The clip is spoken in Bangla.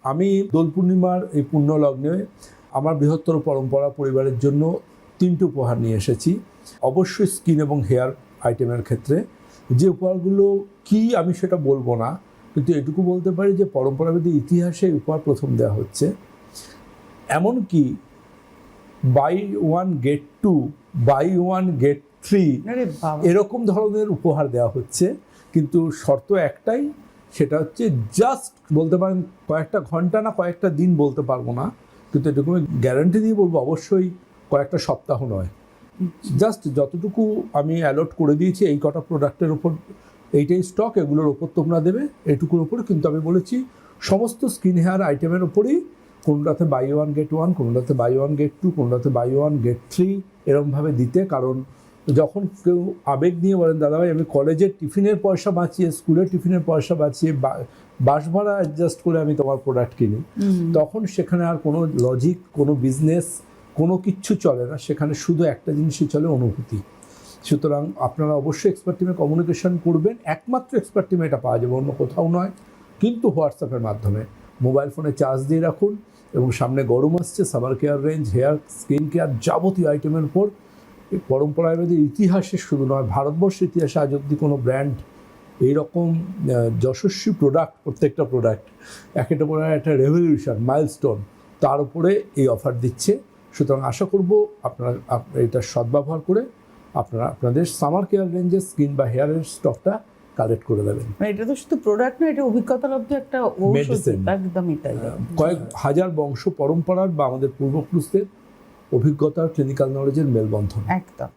আমি দোল পূর্ণিমার এই পুণ্য লগ্নে আমার বৃহত্তর পরম্পরা পরিবারের জন্য 3টি উপহার নিয়ে এসেছি। অবশ্যই স্কিন এবং হেয়ার আইটেমের ক্ষেত্রে যে উপহারগুলো কি আমি সেটা বলবো না, কিন্তু এটুকু বলতে পারি যে পরম্পরাবিধি ইতিহাসে উপহার প্রথম দেওয়া হচ্ছে। এমনকি বাই 1 গেট 2, বাই 1 গেট 3 এরকম ধরনের উপহার দেওয়া হচ্ছে। কিন্তু শর্ত একটাই, সেটা হচ্ছে জাস্ট বলতে পারেন কয়েকটা ঘন্টা না কয়েকটা দিন বলতে পারবো না, কিন্তু এটুকু গ্যারান্টি দিয়ে বলবো অবশ্যই কয়েকটা সপ্তাহ নয়। জাস্ট যতটুকু আমি অ্যালট করে দিয়েছি এই কটা প্রোডাক্টের ওপর, এইটাই স্টক, এগুলোর ওপর তোমরা দেবে, এইটুকুর ওপর। কিন্তু আমি বলেছি সমস্ত স্কিন হেয়ার আইটেমের ওপরই কোনটাতে বাই 1 গেট 1, কোনটাতে বাই 1 গেট 2, কোনটাতে বাই 1 গেট 3 এরমভাবে দিতে। কারণ যখন কেউ আবেগ নিয়ে বলেন দাদাভাই আমি কলেজের টিফিনের পয়সা বাঁচিয়ে, স্কুলের টিফিনের পয়সা বাঁচিয়ে, বাস ভাড়া অ্যাডজাস্ট করে আমি তোমার প্রোডাক্ট কিনি, তখন সেখানে আর কোনো লজিক, কোনো বিজনেস, কোনো কিচ্ছু চলে না। সেখানে শুধু একটা জিনিসই চলে, অনুভূতি। সুতরাং আপনারা অবশ্যই এক্সপার্ট টিমে কমিউনিকেশন করবেন। একমাত্র এক্সপার্ট টিমে এটা পাওয়া যাবে, অন্য কোথাও নয়। কিন্তু হোয়াটসঅ্যাপের মাধ্যমে মোবাইল ফোনে চার্জ দিয়ে রাখুন, এবং সামনে গরম আসছে, summer care range, hair, skin care যাবতীয় আইটেমের উপর পরম্পরাবিধি ইতিহাসে শুধু নয়, ভারতবর্ষের ইতিহাসে আজ অবধি কোনো ব্র্যান্ড এইরকম যশস্বী প্রোডাক্ট, প্রত্যেকটা প্রোডাক্ট এক একটা করে একটা রেভলিউশন, মাইলস্টোন, তার উপরে এই অফার দিচ্ছে। সুতরাং আশা করব আপনারা এটা সদ্ব্যবহার করে আপনারা আপনাদের সামার কেয়ার রেঞ্জের স্কিন বা হেয়ারের স্টকটা কালেক্ট করে দেবেন। এটা তো শুধু প্রোডাক্ট না, এটা অভিজ্ঞতালব্ধ একটা মেডিসিন। একদমই তাই। কয়েক হাজার বংশ পরম্পরার বা আমাদের পূর্বপুরুষদের অভিজ্ঞতার ক্লিনিক্যাল নলেজের মেলবন্ধন। একদম।